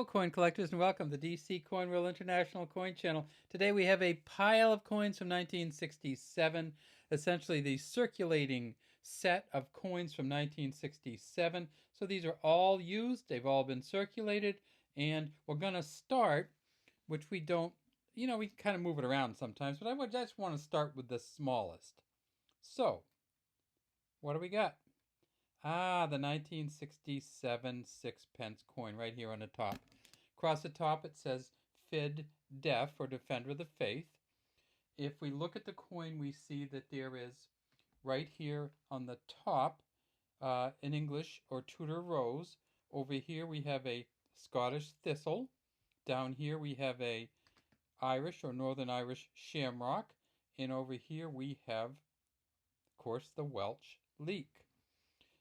Hello, coin collectors, and welcome to DC Coin World International Coin Channel. Today we have a pile of coins from 1967, essentially the circulating set of coins from 1967. So these are all used, they've all been circulated, and we're going to start, which we don't, we kind of move it around sometimes, but I just want to start with the smallest. So, what do we got? The 1967 sixpence coin right here on the top. Across the top it says Indepth, or Defender of the Faith. If we look at the coin, we see that there is right here on the top an English or Tudor rose. Over here we have a Scottish thistle. Down here we have a Irish or Northern Irish shamrock. And over here we have, of course, the Welsh leek.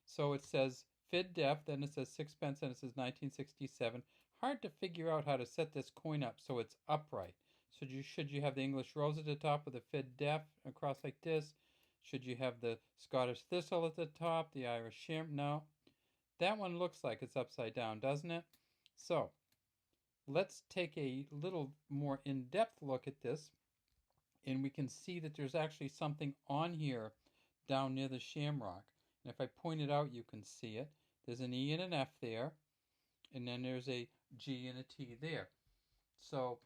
So it says Indepth, then it says sixpence, and it says 1967. Hard to figure out how to set this coin up so it's upright. So should you have the English rose at the top with the Indepth across like this? Should you have the Scottish thistle at the top, the Irish shamrock? No. That one looks like it's upside down, doesn't it? So let's take a little more in-depth look at this, and we can see that there's actually something on here down near the shamrock. And if I point it out, you can see it. There's an E and an F there, and then there's a G and a T there. So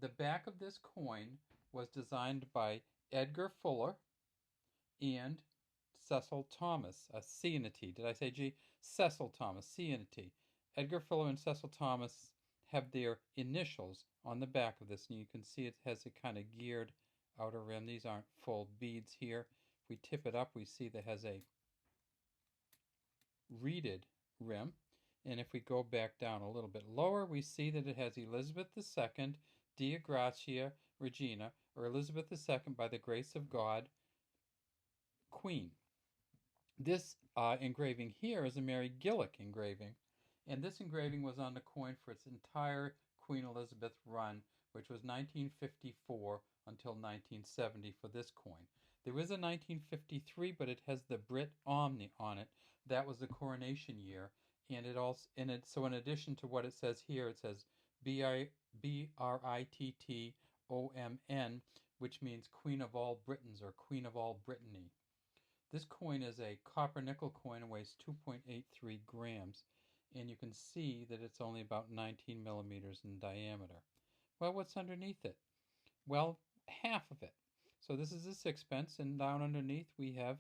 the back of this coin was designed by Edgar Fuller and Cecil Thomas, a C and a T. Did I say G? Cecil Thomas, C and a T. Edgar Fuller and Cecil Thomas have their initials on the back of this, and you can see it has a kind of geared outer rim. These aren't full beads here. If we tip it up, we see that it has a reeded rim. And if we go back down a little bit lower, we see that it has Elizabeth II, Dea Gratia Regina, or Elizabeth II by the grace of God, Queen. This engraving here is a Mary Gillick engraving, and this engraving was on the coin for its entire Queen Elizabeth run, which was 1954 until 1970 for this coin. There is a 1953, but it has the Brit Omni on it. That was the coronation year, and it also so in addition to what it says here, it says Brittomn, which means Queen of all Britons or Queen of all Brittany. This coin is a copper nickel coin and weighs 2.83 grams, and you can see that it's only about 19 millimeters in diameter. Well, what's underneath it? Well, half of it. So this is a sixpence, and down underneath we have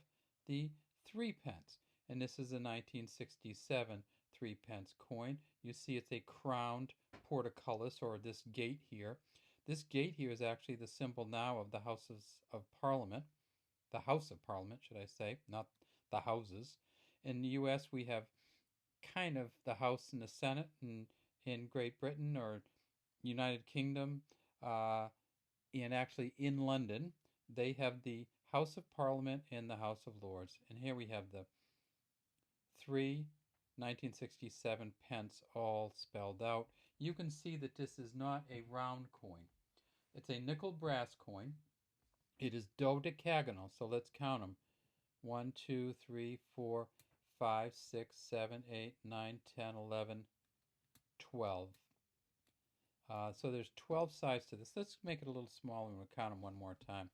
the threepence. And this is a 1967 threepence coin. You see it's a crowned portcullis, or this gate here. This gate here is actually the symbol now of the Houses of Parliament. The House of Parliament, should I say, not the houses. In the U.S., we have kind of the House and the Senate, and in Great Britain or United Kingdom, and actually in London, they have the House of Parliament and the House of Lords. And here we have the 1967 pence all spelled out. You can see that this is not a round coin. It's a nickel brass coin. It is dodecagonal, so let's count them. 1, 2, 3, 4, 5, 6, 7, 8, 9, 10, 11, 12. So there's 12 sides to this. Let's make it a little smaller and we'll count them one more time.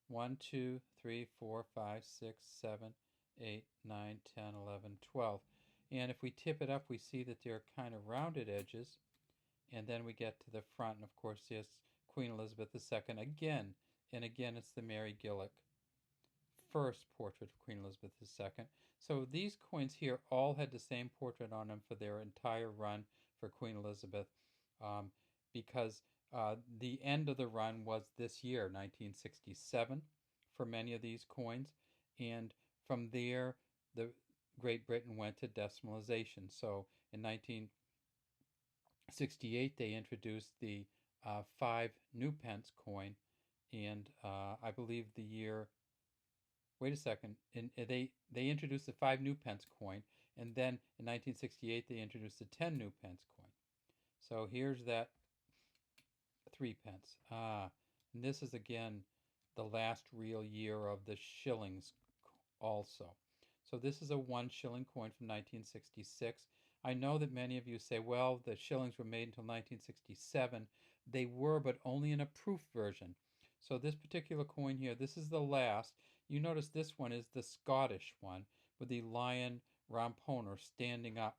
1, 2, 3, 4, 5, 6, 7, 8, 9, 10, 11, 12. And if we tip it up, we see that there are kind of rounded edges. And then we get to the front, and of course, there's Queen Elizabeth II again. And again, it's the Mary Gillick first portrait of Queen Elizabeth II. So these coins here all had the same portrait on them for their entire run for Queen Elizabeth, because the end of the run was this year, 1967, for many of these coins. And from there, the Great Britain went to decimalization. So in 1968, they introduced the 5 new pence coin, and I believe the year, wait a second, they introduced the 5 new pence coin, and then in 1968 they introduced the 10 new pence coin. So here's that 3 pence. And this is again the last real year of the shillings also. So this is a 1 shilling coin from 1966. I know that many of you say, well, the shillings were made until 1967. They were, but only in a proof version. So this particular coin here, this is the last. You notice this one is the Scottish one with the lion ramponer standing up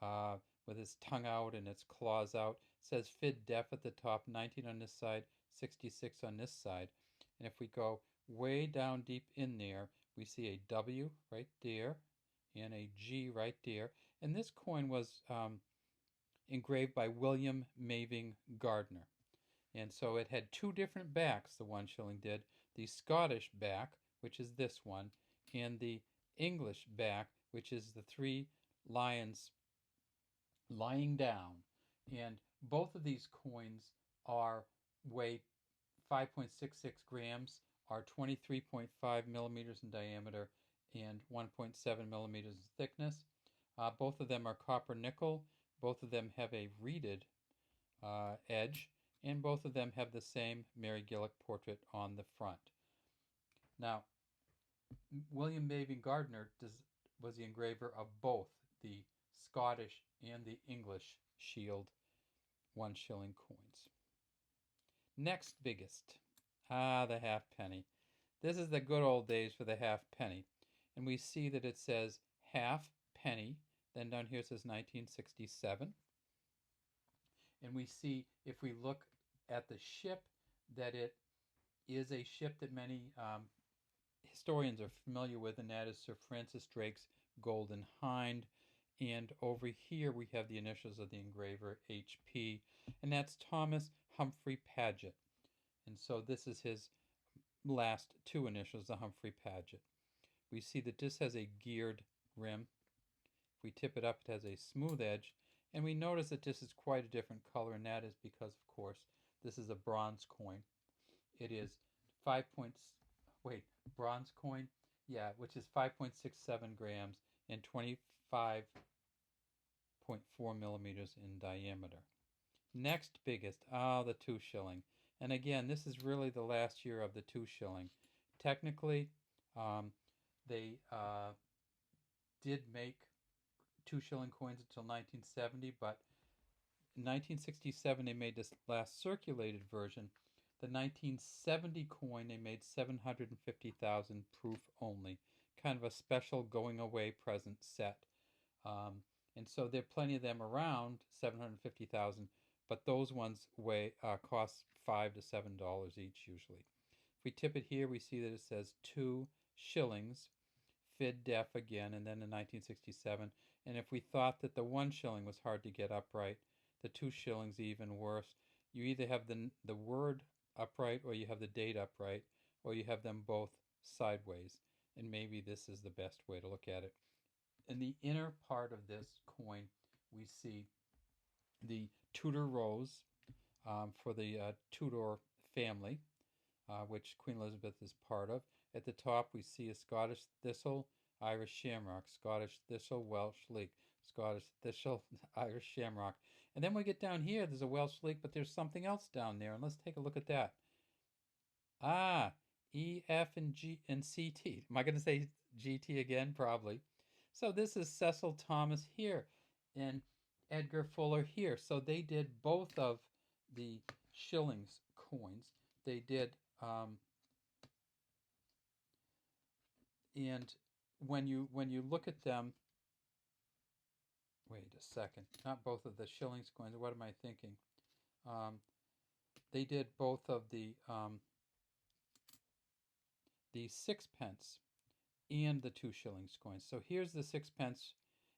uh, with his tongue out and its claws out. It says Indepth at the top, 19 on this side, 66 on this side. And if we go way down deep in there, we see a W right there and a G right there. And this coin was engraved by William Maving Gardner. And so it had two different backs, the 1 shilling did. The Scottish back, which is this one, and the English back, which is the three lions lying down. And both of these coins are weigh 5.66 grams, are 23.5 millimeters in diameter, and 1.7 millimeters in thickness. Both of them are copper nickel. Both of them have a reeded edge, and both of them have the same Mary Gillick portrait on the front. Now, William Maving Gardner was the engraver of both the Scottish and the English shield 1 shilling coins. Next biggest, the halfpenny. This is the good old days for the halfpenny. And we see that it says half penny, then down here it says 1967. And we see, if we look at the ship, that it is a ship that many historians are familiar with, and that is Sir Francis Drake's Golden Hind. And over here we have the initials of the engraver, HP, and that's Thomas Humphrey Paget. And so this is his last two initials, the Humphrey Paget. We see that this has a geared rim. If we tip it up, it has a smooth edge. And we notice that this is quite a different color, and that is because, of course, this is a bronze coin. It is bronze coin? Yeah, which is 5.67 grams and 25.4 millimeters in diameter. Next biggest, the 2 shilling. And again, this is really the last year of the 2 shilling. Technically, they did make 2 shilling coins until 1970, but in 1967 they made this last circulated version. The 1970 coin they made 750,000 proof only, kind of a special going away present set. And so there are plenty of them around, 750,000, but those ones cost $5 to $7 each usually. If we tip it here, we see that it says 2 shillings, Indepth again, and then in 1967. And if we thought that the 1 shilling was hard to get upright, the 2 shillings even worse. You either have the word upright, or you have the date upright, or you have them both sideways. And maybe this is the best way to look at it. In the inner part of this coin, we see the Tudor rose for the Tudor family, which Queen Elizabeth is part of. At the top, we see a Scottish thistle, Irish shamrock, Scottish thistle, Welsh leek, Scottish thistle, Irish shamrock. And then we get down here, there's a Welsh leek, but there's something else down there. And let's take a look at that. E, F, and G, and CT. Am I going to say GT again? Probably. So this is Cecil Thomas here and Edgar Fuller here. So they did both of the shillings coins. They did, and when you look at them, wait a second, not both of the shillings coins. What am I thinking? They did both of the sixpence and the 2 shillings coins. So here's the sixpence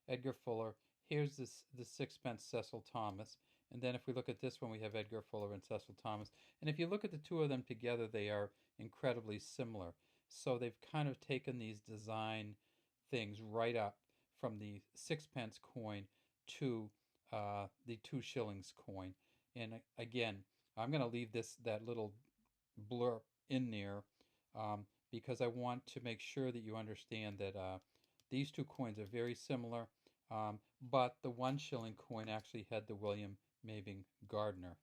Edgar Fuller. Here's the sixpence Cecil Thomas. And then if we look at this one, we have Edgar Fuller and Cecil Thomas. And if you look at the two of them together, they are incredibly similar. So they've kind of taken these design things right up from the sixpence coin to the 2 shillings coin. And again, I'm going to leave that little blurb in there because I want to make sure that you understand that these two coins are very similar, but the 1 shilling coin actually had the William Maving Gardner,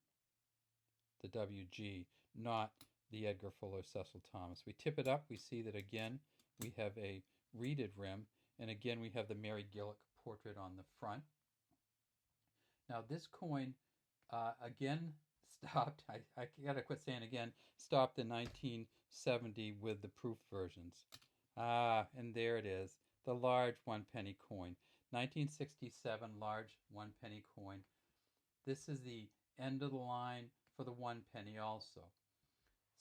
the WG, not the Edgar Fuller Cecil Thomas. We tip it up, we see that again we have a reeded rim, and again we have the Mary Gillick portrait on the front. Now this coin again stopped. I gotta quit saying again. Stopped in 1970 with the proof versions. And there it is, the large 1 penny coin. 1967 large 1 penny coin. This is the end of the line for the 1 penny also.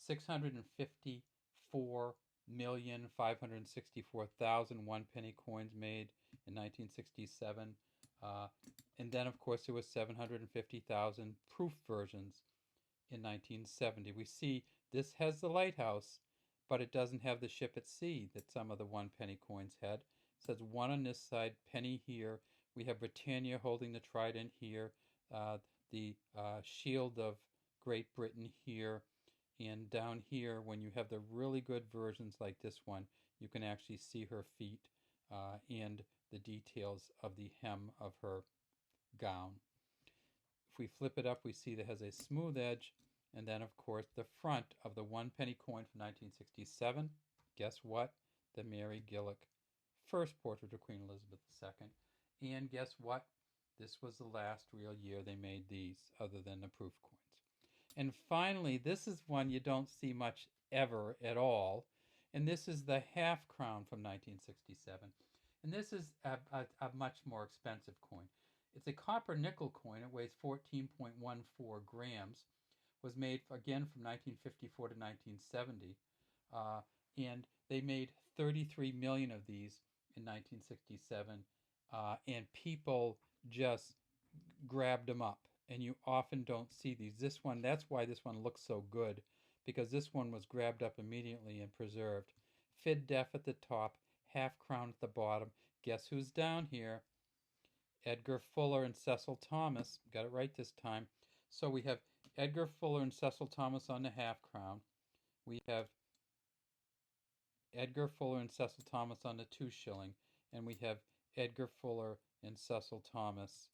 654,564,000 1 penny coins made in 1967. And then, of course, there was 750,000 proof versions in 1970. We see this has the lighthouse, but it doesn't have the ship at sea that some of the 1 penny coins had. It says one on this side, penny here. We have Britannia holding the trident here, the shield of Great Britain here, and down here, when you have the really good versions like this one, you can actually see her feet and the details of the hem of her gown. If we flip it up, we see that it has a smooth edge. And then, of course, the front of the 1 penny coin from 1967. Guess what? The Mary Gillick first portrait of Queen Elizabeth II. And guess what? This was the last real year they made these, other than the proof coins. And finally, this is one you don't see much ever at all. And this is the half crown from 1967. And this is a much more expensive coin. It's a copper nickel coin. It weighs 14.14 grams. Was made again from 1954 to 1970. And they made 33 million of these in 1967. And people just grabbed them up. And you often don't see these. This one, that's why this one looks so good, because this one was grabbed up immediately and preserved. Indepth at the top, half crown at the bottom. Guess who's down here? Edgar Fuller and Cecil Thomas. Got it right this time. So we have Edgar Fuller and Cecil Thomas on the half crown. We have Edgar Fuller and Cecil Thomas on the 2 shilling. And we have Edgar Fuller and Cecil Thomas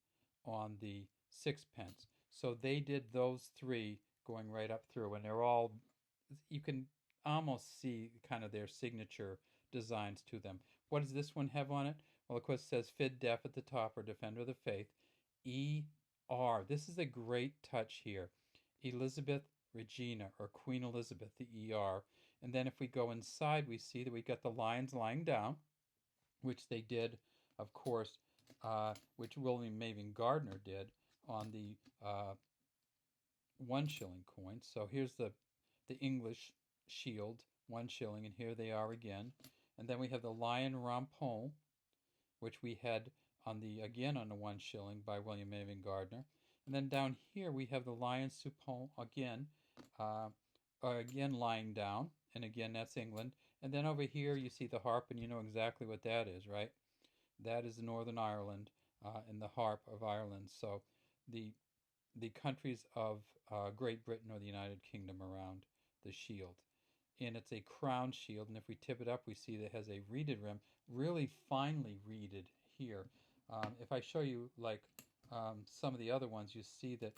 on the 6 pence. So they did those three going right up through, and they're all, you can almost see kind of their signature designs to them. What does this one have on it? Well, of course, it says Indepth at the top, or Defender of the Faith. E-R. This is a great touch here. Elizabeth Regina, or Queen Elizabeth, the E-R. And then if we go inside, we see that we got the lions lying down, which they did, of course, which William Maven Gardner did on the 1 shilling coin. So here's the English shield, 1 shilling, and here they are again. And then we have the lion rampant, which we had on the 1 shilling by William Maven Gardner. And then down here we have the lion supon again, again lying down, and again that's England. And then over here you see the harp, and you know exactly what that is, right? That is Northern Ireland and the harp of Ireland. So the countries of Great Britain or the United Kingdom around the shield. And it's a crown shield, and if we tip it up, we see that it has a reeded rim, really finely reeded here. If I show you like some of the other ones, you see that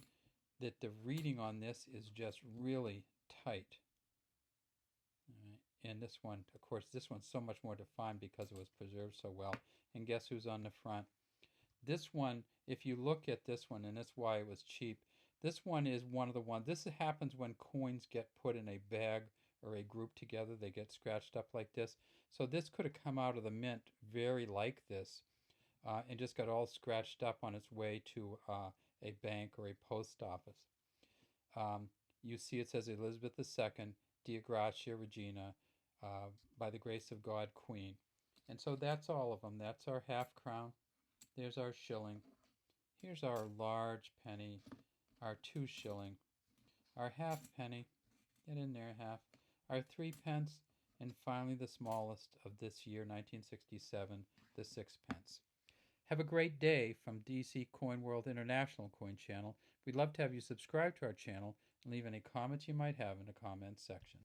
the reeding on this is just really tight. And this one, of course, this one's so much more defined because it was preserved so well. And guess who's on the front? This one, if you look at this one, and that's why it was cheap, this one is one of the ones. This happens when coins get put in a bag or a group together. They get scratched up like this. So this could have come out of the mint very like this and just got all scratched up on its way to a bank or a post office. You see it says Elizabeth II, Dea Gratia Regina, by the grace of God, Queen. And so that's all of them. That's our half crown. There's our shilling. Here's our large penny, our 2 shilling, our half penny, get in there, half, our 3 pence, and finally the smallest of this year, 1967, the 6 pence. Have a great day from DC Coin World International Coin Channel. We'd love to have you subscribe to our channel and leave any comments you might have in the comments section.